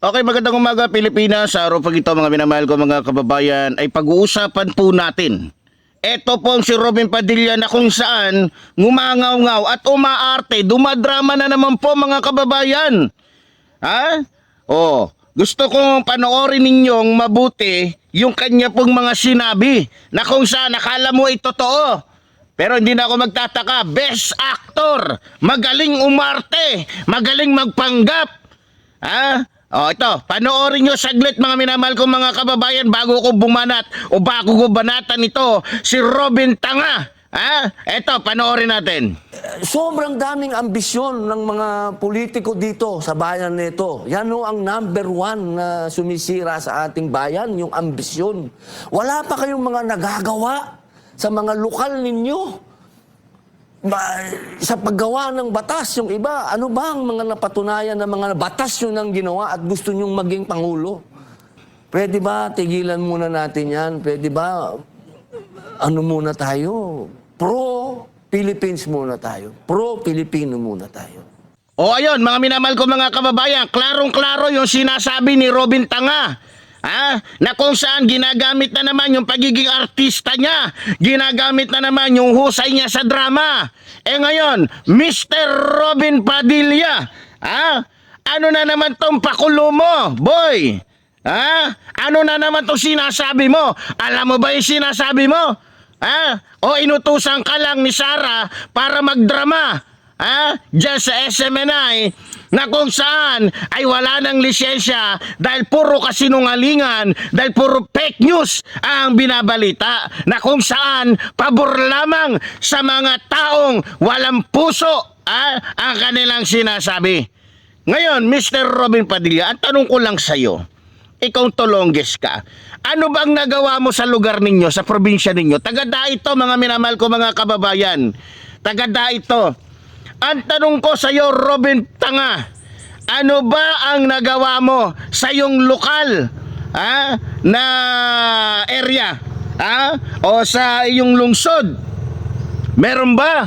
Okay, magandang umaga Pilipinas. Sa araw pag ito mga minamahal ko mga kababayan ay pag-uusapan po natin. Ito pong si Robin Padilla na kung saan ngumangaw-ngaw at umaarte, dumadrama na naman po mga kababayan. Ha? Oh, gusto kong panoorin ninyong mabuti yung kanya pong mga sinabi na kung saan nakala mo ay totoo. Pero hindi na ako magtataka, best actor, magaling umarte, magaling magpanggap. Ha? O ito, panoorin nyo saglit mga minamahal kong mga kababayan bago ko bumanat o bago ko banatan ito si Robin Tanga. Ha? Ito, panoorin natin. Sobrang daming ambisyon ng mga politiko dito sa bayan nito. Yan ho ang number one na sumisira sa ating bayan, yung ambisyon. Wala pa kayong mga nagagawa sa mga lokal ninyo. Sa paggawa ng batas, yung iba, ano ba ang mga napatunayan na mga batas yun ang ginawa at gusto nyong maging Pangulo? Pwede ba tigilan muna natin yan? Pwede ba ano muna tayo? Pro-Philippines muna tayo. Pro-Filipino muna tayo. O ayun, mga minamahal ko mga kababayan, klarong-klaro yung sinasabi ni Robin Tanga. Ha? Na kung saan ginagamit na naman yung pagiging artista niya, ginagamit na naman yung husay niya sa drama. Eh ngayon, Mr. Robin Padilla, ha? Ano na naman tong pakulo mo, boy? Ha? Ano na naman tong sinasabi mo? Alam mo ba yung sinasabi mo? Ha? O inutusan ka lang ni Sara para magdrama? Ha? Diyan sa SMNI na kung saan ay wala ng lisensya dahil puro kasinungalingan, dahil puro fake news ang binabalita, na kung saan pabor lamang sa mga taong walang puso ang kanilang sinasabi. Ngayon, Mr. Robin Padilla, ang tanong ko lang sa'yo, ikaw Tolonges ka, ano bang nagawa mo sa lugar ninyo, sa probinsya ninyo? Taga-Daito, mga minamahal ko mga kababayan. Taga-Daito. Ang tanong ko sa iyo, Robin Tanga, ano ba ang nagawa mo sa iyong lokal na area o sa iyong lungsod? Meron ba?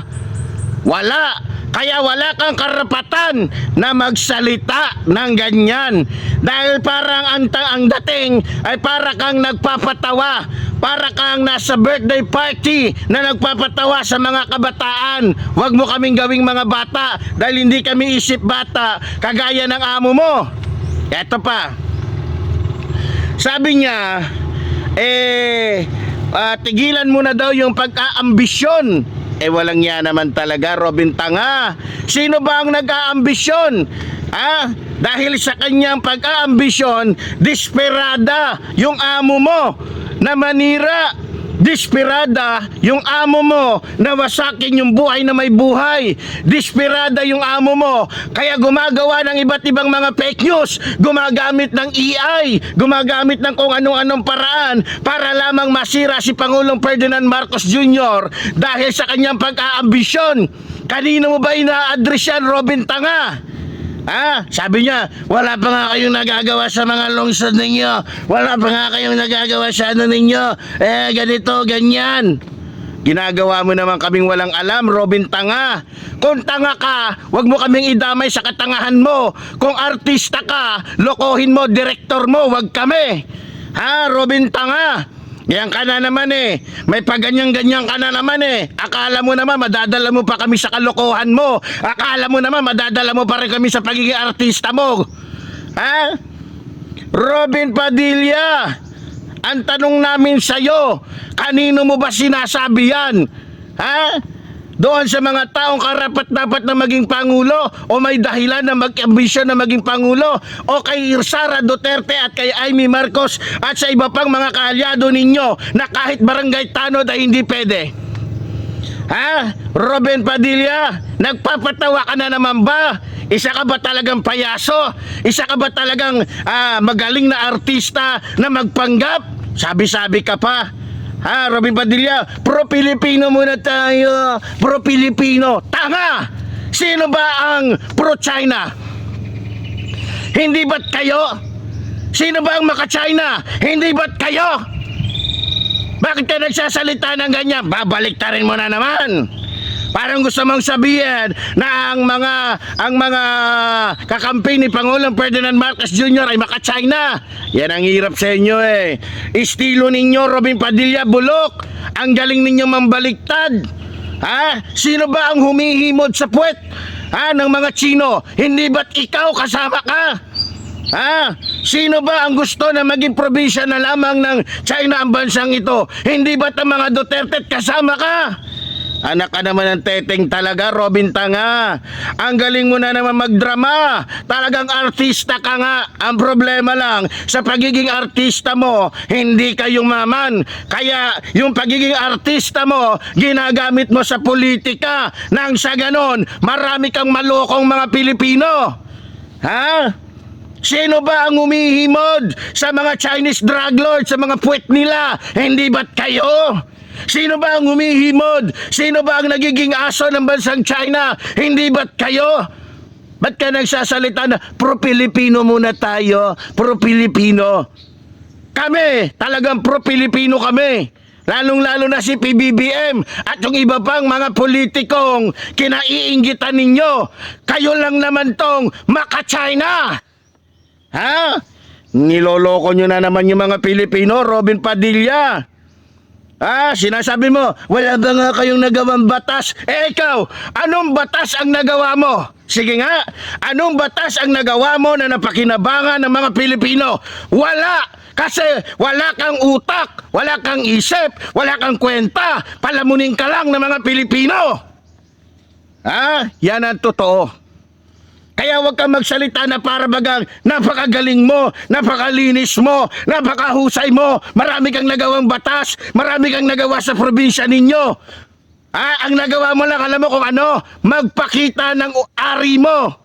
Wala. Kaya wala kang karapatan na magsalita ng ganyan. Dahil parang ang dating ay para kang nagpapatawa. Para kang nasa birthday party na nagpapatawa sa mga kabataan. Huwag mo kaming gawing mga bata dahil hindi kami isip bata kagaya ng amo mo. Eto pa. Sabi niya, tigilan mo na daw yung pagka-ambisyon. Walang yan naman talaga, Robin Tanga. Sino ba ang nag-aambisyon? Dahil sa kanyang pag-aambisyon, desperada yung amo mo na manira. Desperada yung amo mo na wasakin yung buhay na may buhay. Desperada yung amo mo kaya gumagawa ng iba't ibang mga fake news, gumagamit ng AI, gumagamit ng kung anong-anong paraan para lamang masira si Pangulong Ferdinand Marcos Jr. dahil sa kanyang pag-aambisyon. Kanino mo ba ina-address yan, Robin Tanga? Sabi niya, wala pa nga kayong nagagawa sa mga lungsod ninyo. Wala pa nga kayong nagagawa sa ano ninyo. Ganito, ganyan. Ginagawa mo naman kaming walang alam, Robin Tanga. Kung tanga ka, wag mo kaming idamay sa katangahan mo. Kung artista ka, lokohin mo, direktor mo, wag kami. Robin Tanga? Yan ka na naman may paganyan-ganyan ka na naman Akala mo naman madadala mo pa kami sa kalokohan mo. Akala mo naman madadala mo pa rin kami sa pagiging artista mo. Robin Padilla, ang tanong namin sa'yo, kanino mo ba sinasabi yan? Doon sa mga taong karapat-dapat na maging Pangulo o may dahilan na mag-ambisyon na maging Pangulo, o kay Sara Duterte at kay Amy Marcos at sa iba pang mga kaalyado ninyo na kahit barangay tanod ay hindi pwede? Robin Padilla, nagpapatawa ka na naman ba? Isa ka ba talagang payaso? Isa ka ba talagang magaling na artista na magpanggap? Sabi-sabi ka pa. Robin Padilla, pro-Pilipino muna tayo. Pro-Pilipino. Tanga! Sino ba ang pro-China? Hindi ba't kayo? Sino ba ang maka-China? Hindi ba't kayo? Bakit ka nagsasalita ng ganyan? Babalik ta rin mo na naman. Parang gusto mong sabihin na ang mga kakampi ni Pangulong Ferdinand Marcos Jr. ay maka-China. Yan ang hirap sa inyo eh. Estilo ninyo, Robin Padilla, bulok. Ang galing ninyo mambaliktad. Ha? Sino ba ang humihimod sa puwet? Ha? Ng mga Chino? Hindi ba't ikaw kasama ka? Ha? Sino ba ang gusto na maging probinsya na lamang ng China ang bansang ito? Hindi ba't ang mga Duterte kasama ka? Anak ka naman ng teteng talaga, Robin Tanga. Ang galing mo na naman magdrama. Talagang artista ka nga. Ang problema lang, sa pagiging artista mo, hindi ka yumaman. Kaya yung pagiging artista mo, ginagamit mo sa politika. Nang sa ganon, marami kang malokong mga Pilipino. Ha? Sino ba ang umihimod sa mga Chinese drug lords, sa mga puwet nila? Hindi ba't kayo? Sino ba ang humihimod? Sino ba ang nagiging aso ng bansang China? Hindi ba't kayo? Ba't ka nagsasalita na pro-Pilipino muna tayo? Pro-Pilipino. Kami, talagang pro-Pilipino kami. Lalong-lalo na si PBBM at yung iba pang mga politikong kinaiinggitan ninyo. Kayo lang naman tong maka-China. Ha? Niloloko nyo na naman yung mga Pilipino, Robin Padilla. Ah, sinasabi mo, wala ba nga kayong nagawang batas? Eh ikaw, anong batas ang nagawa mo? Sige nga, anong batas ang nagawa mo na napakinabangan ng mga Pilipino? Wala! Kasi wala kang utak, wala kang isip, wala kang kwenta, palamunin ka lang ng mga Pilipino. Ah, yan ang totoo. Kaya huwag kang magsalita na para bagang napakagaling mo, napakalinis mo, napakahusay mo, marami kang nagawang batas, marami kang nagawa sa probinsya ninyo. Ang nagawa mo lang, alam mo kung ano, magpakita ng ari mo.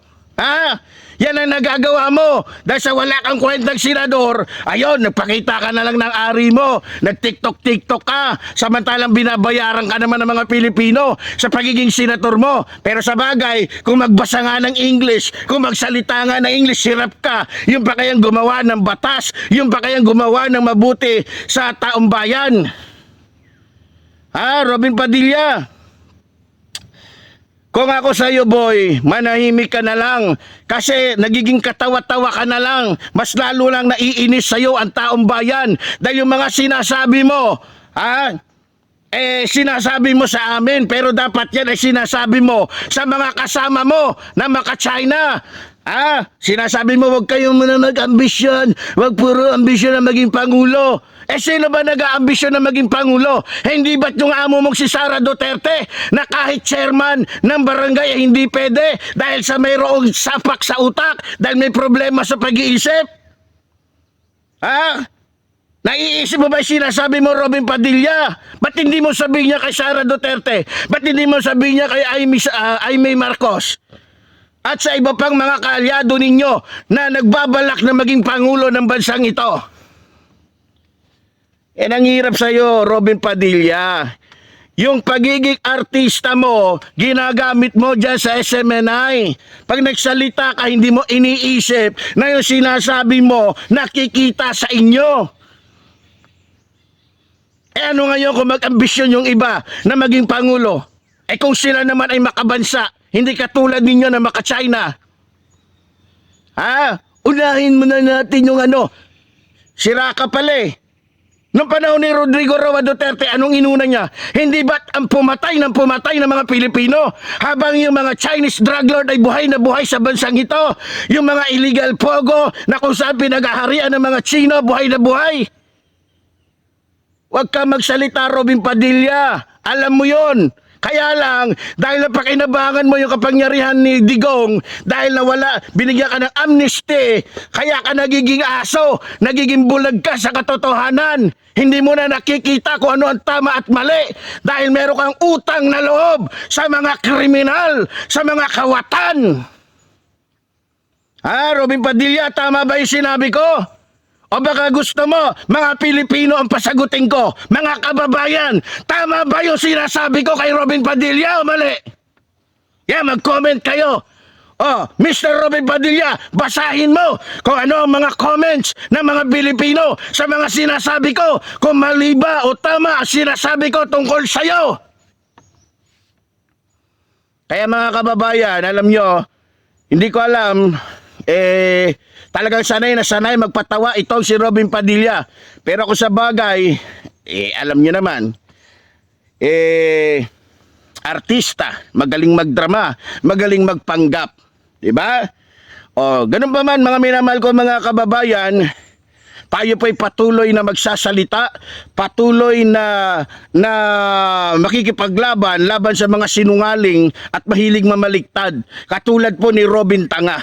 Yan ang nagagawa mo. Dahil sa wala kang kwentang senador, ayun, nagpakita ka na lang ng ari mo. Nag-TikTok ka. Samantalang binabayaran ka naman ng mga Pilipino sa pagiging senator mo. Pero sa bagay, kung magbasa nga ng English, kung magsalita nga ng English, sirap ka. Yung pa kayang gumawa ng batas, yung pa kayang gumawa ng mabuti sa taong bayan. Robin Padilla, kung ako sa iyo, boy, manahimik ka na lang kasi nagiging katawa-tawa ka na lang. Mas lalo lang naiinis sa iyo ang taong bayan dahil yung mga sinasabi mo, sinasabi mo sa amin pero dapat yan ay sinasabi mo sa mga kasama mo na maka-China. Sinasabi mo wag kayong muna mag-ambisyon, wag puro ambisyon na maging Pangulo. Sino ba nag-aambisyon na maging Pangulo? Hindi ba't yung amo mong si Sara Duterte na kahit chairman ng barangay ay hindi pwede dahil sa mayroong sapak sa utak, dahil may problema sa pag-iisip? Naiisip mo ba yung sinasabi mo, Robin Padilla? Ba't hindi mo sabihin niya kay Sara Duterte? Ba't hindi mo sabihin niya kay Aimee Marcos? At sa iba pang mga kaalyado ninyo na nagbabalak na maging Pangulo ng bansang ito? Yan ang hirap sa'yo, Robin Padilla. Yung pagiging artista mo, ginagamit mo dyan sa SMNI. Pag nagsalita ka, hindi mo iniisip na yung sinasabi mo, nakikita sa inyo. Ano ngayon kung mag-ambisyon yung iba na maging Pangulo? Kung sila naman ay makabansa, hindi katulad ninyo na maka-China. Unahin mo na natin yung sira ka pala eh. Noong panahon ni Rodrigo Roa Duterte, anong inuna niya? Hindi ba't ang pumatay ng mga Pilipino? Habang yung mga Chinese drug lord ay buhay na buhay sa bansang ito. Yung mga illegal pogo na kung saan pinag-aharian ng mga Chino, buhay na buhay. Huwag ka magsalita, Robin Padilla. Alam mo yon. Kaya lang, dahil napakinabangan mo yung kapangyarihan ni Digong, dahil nawala, binigyan ka ng amnesty, kaya ka nagiging aso, nagiging bulag ka sa katotohanan. Hindi mo na nakikita kung ano ang tama at mali, dahil meron kang utang na loob sa mga kriminal, sa mga kawatan. Robin Padilla, tama ba yung sinabi ko? O baka gusto mo, mga Pilipino ang pasagutin ko, mga kababayan, tama ba yung sinasabi ko kay Robin Padilla o mali? Mag-comment kayo. Mr. Robin Padilla, basahin mo kung ano ang mga comments ng mga Pilipino sa mga sinasabi ko, kung mali ba o tama ang sinasabi ko tungkol sa'yo. Kaya mga kababayan, alam nyo, hindi ko alam, talagang sanay na sanay magpatawa itong si Robin Padilla. Pero kung sa bagay, alam nyo naman, artista, magaling magdrama, magaling magpanggap. Diba? O, ganun pa man mga minamahal ko mga kababayan, tayo po'y patuloy na magsasalita, patuloy na makikipaglaban laban sa mga sinungaling at mahilig mamaliktad, katulad po ni Robin Tanga.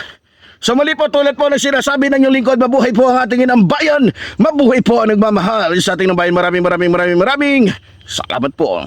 So muli po, tulad po ng sinasabi ng inyong lingkod, mabuhay po ang ating inang bayan, mabuhay po ang nagmamahal sa ating bayan. Maraming salamat po.